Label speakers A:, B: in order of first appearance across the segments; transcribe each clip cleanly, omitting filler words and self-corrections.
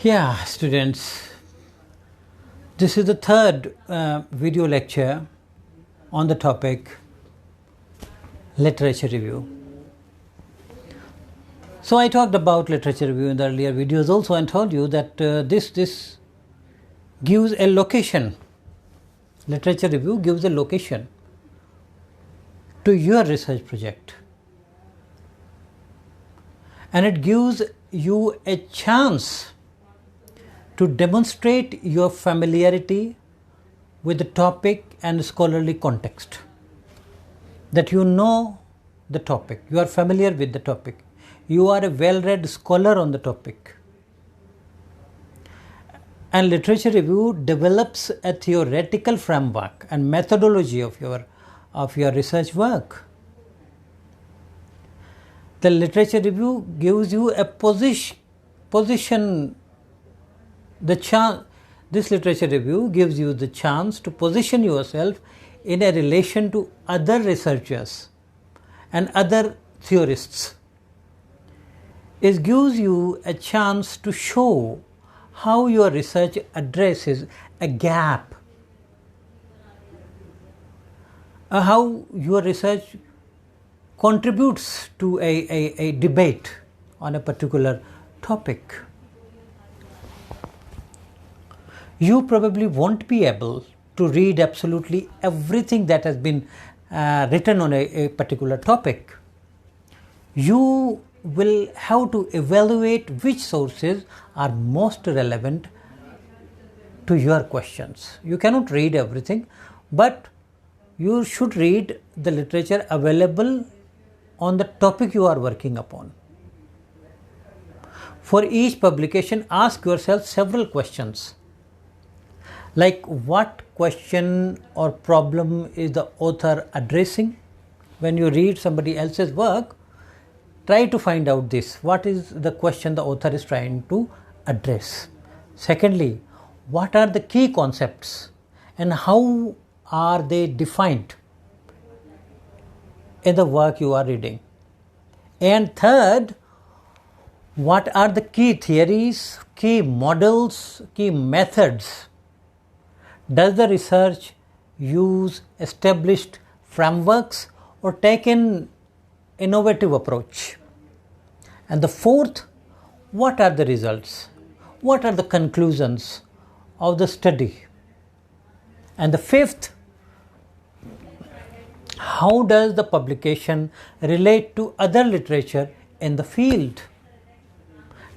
A: Yeah, students, this is the third video lecture on the topic literature review. So I talked about literature review in the earlier videos also and told you that this gives a location. Literature review gives a location to your research project, and it gives you a chance to demonstrate your familiarity with the topic and scholarly context, that you know the topic, you are familiar with the topic, you are a well-read scholar on the topic. And literature review develops a theoretical framework and methodology of your research work. The literature review gives you a position. This literature review gives you the chance to position yourself in a relation to other researchers and other theorists. It gives you a chance to show how your research addresses a gap, how your research contributes to a debate on a particular topic. You probably won't be able to read absolutely everything that has been written on a particular topic. You will have to evaluate which sources are most relevant to your questions. You cannot read everything, but you should read the literature available on the topic you are working upon. For each publication, ask yourself several questions, like what question or problem is the author addressing? When you read somebody else's work, try to find out this. What is the question the author is trying to address? Secondly, what are the key concepts and how are they defined in the work you are reading? And third, what are the key theories, key models, key methods? Does the research use established frameworks or take an innovative approach? And the fourth, what are the results? What are the conclusions of the study? And the fifth, how does the publication relate to other literature in the field?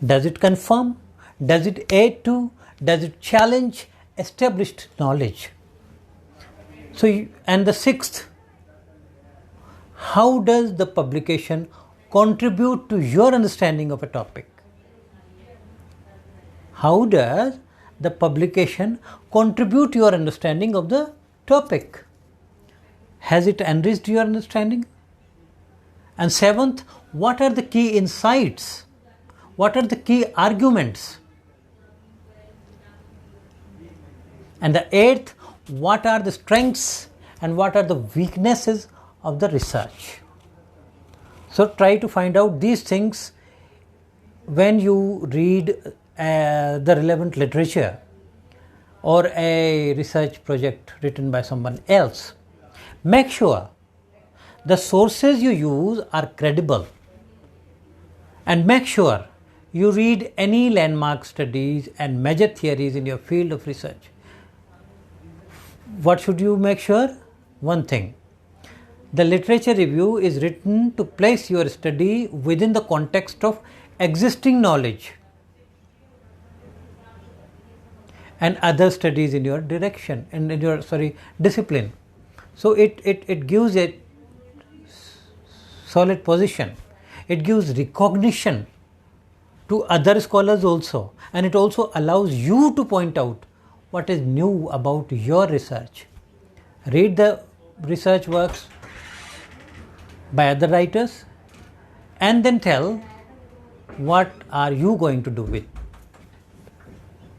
A: Does it confirm? Does it aid to? Does it challenge established knowledge? And the sixth, how does the publication contribute to your understanding of a topic? How does the publication contribute to your understanding of the topic? Has it enriched your understanding? And seventh, what are the key insights? What are the key arguments? And the eighth, what are the strengths and what are the weaknesses of the research? So try to find out these things when you read the relevant literature or a research project written by someone else. Make sure the sources you use are credible, and make sure you read any landmark studies and major theories in your field of research. What should you make sure? One thing, the literature review is written to place your study within the context of existing knowledge and other studies in your direction and in your discipline. So it gives a solid position. It gives recognition to other scholars also, and it also allows you to point out what is new about your research. Read the research works by other writers and then tell what are you going to do with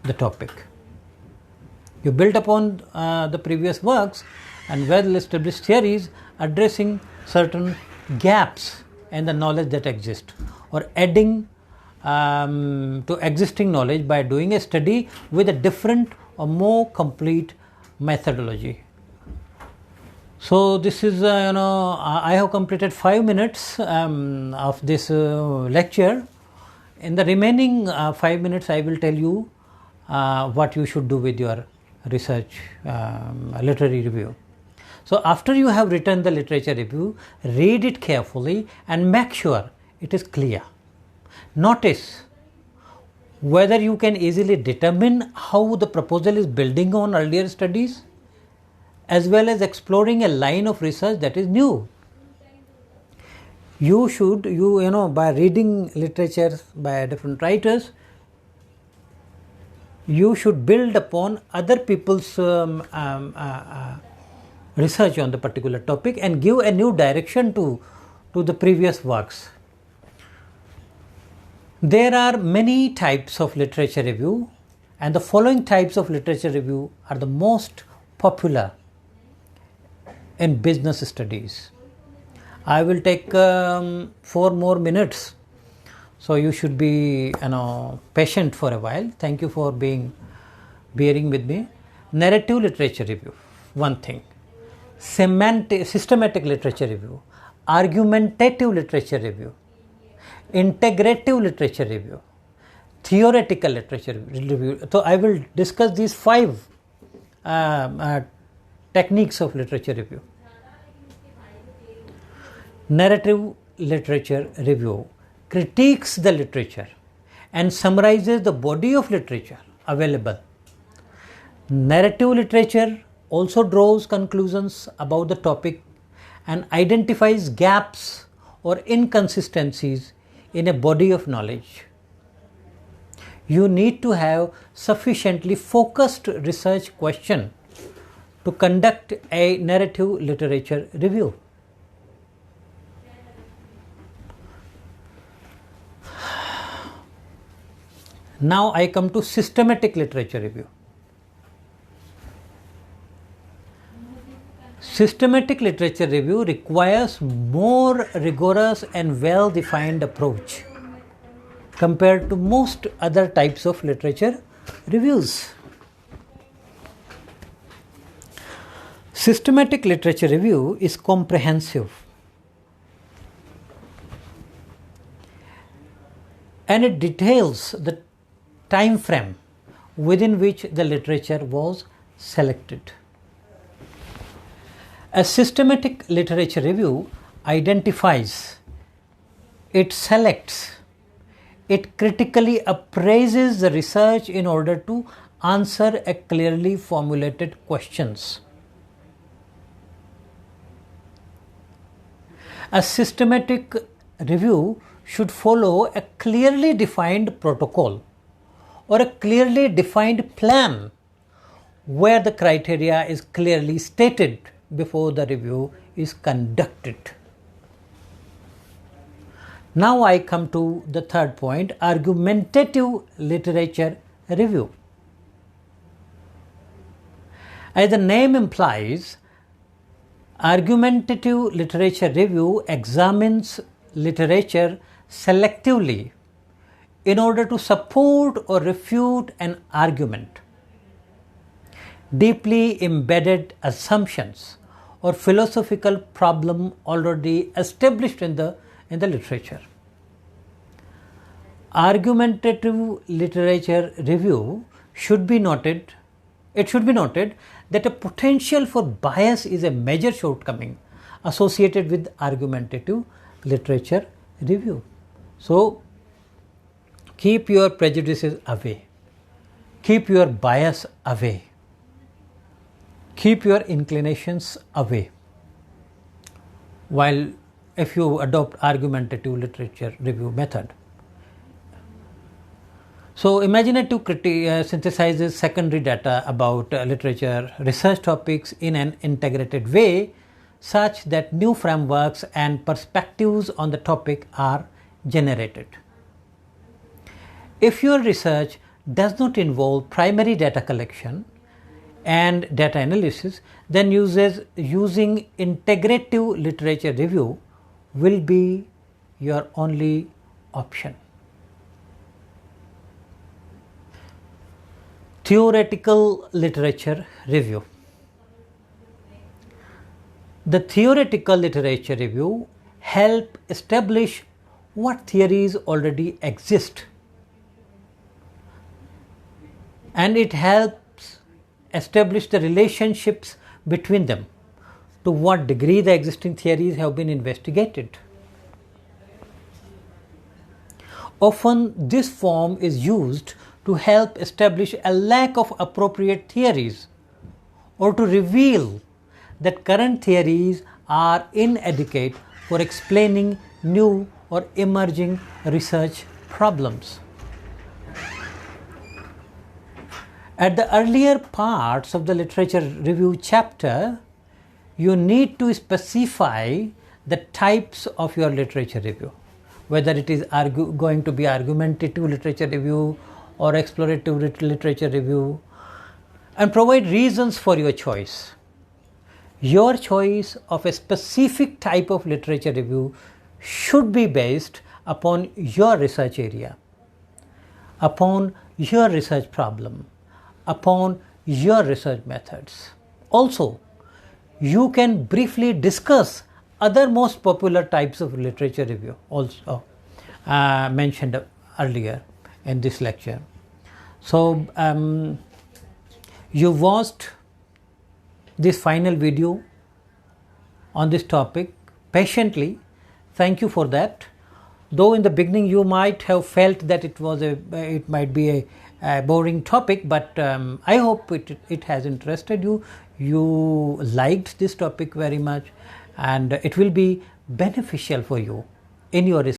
A: the topic. You build upon the previous works and well-established theories addressing certain gaps in the knowledge that exist, or adding to existing knowledge by doing a study with a different or more complete methodology. So this is I have completed 5 minutes of this lecture. In the remaining 5 minutes I will tell you what you should do with your research literary review. So after you have written the literature review, read it carefully and make sure it is clear. Notice whether you can easily determine how the proposal is building on earlier studies, as well as exploring a line of research that is new. You should, by reading literature by different writers, you should build upon other people's research on the particular topic and give a new direction to the previous works. There are many types of literature review, and the following types of literature review are the most popular in business studies. I will take 4 more minutes, so you should be patient for a while. Thank you for bearing with me. Narrative literature review, one thing. Systematic literature review, argumentative literature review, integrative literature review, theoretical literature review. So I will discuss these 5 techniques of literature review. Narrative literature review critiques the literature and summarizes the body of literature available. Narrative literature also draws conclusions about the topic and identifies gaps or inconsistencies in a body of knowledge. You need to have sufficiently focused research question to conduct a narrative literature review. Now I come to systematic literature review. Systematic literature review requires more rigorous and well-defined approach compared to most other types of literature reviews. Systematic literature review is comprehensive and it details the time frame within which the literature was selected. A systematic literature review identifies, it selects, it critically appraises the research in order to answer a clearly formulated questions. A systematic review should follow a clearly defined protocol or a clearly defined plan where the criteria is clearly stated before the review is conducted. Now I come to the third point, argumentative literature review. As the name implies, argumentative literature review examines literature selectively in order to support or refute an argument. Deeply embedded assumptions or philosophical problem already established in the literature. Argumentative literature review should be noted. It should be noted that a potential for bias is a major shortcoming associated with argumentative literature review. So keep your prejudices away, keep your bias away, keep your inclinations away while if you adopt argumentative literature review method. So imaginative synthesizes secondary data about literature research topics in an integrated way such that new frameworks and perspectives on the topic are generated. If your research does not involve primary data collection and data analysis, then using integrative literature review will be your only option. Theoretical literature review. The theoretical literature review help establish what theories already exist, and it helps establish the relationships between them, to what degree the existing theories have been investigated. Often this form is used to help establish a lack of appropriate theories, or to reveal that current theories are inadequate for explaining new or emerging research problems. At the earlier parts of the literature review chapter, you need to specify the types of your literature review, whether it is going to be argumentative literature review or explorative literature review, and provide reasons for your choice. Your choice of a specific type of literature review should be based upon your research area, upon your research problem, upon your research methods. Also, you can briefly discuss other most popular types of literature review also mentioned earlier in this lecture. So you watched this final video on this topic patiently. Thank you for that. Though in the beginning you might have felt that it might be a boring topic, but I hope it has interested you. You liked this topic very much, and it will be beneficial for you in your research.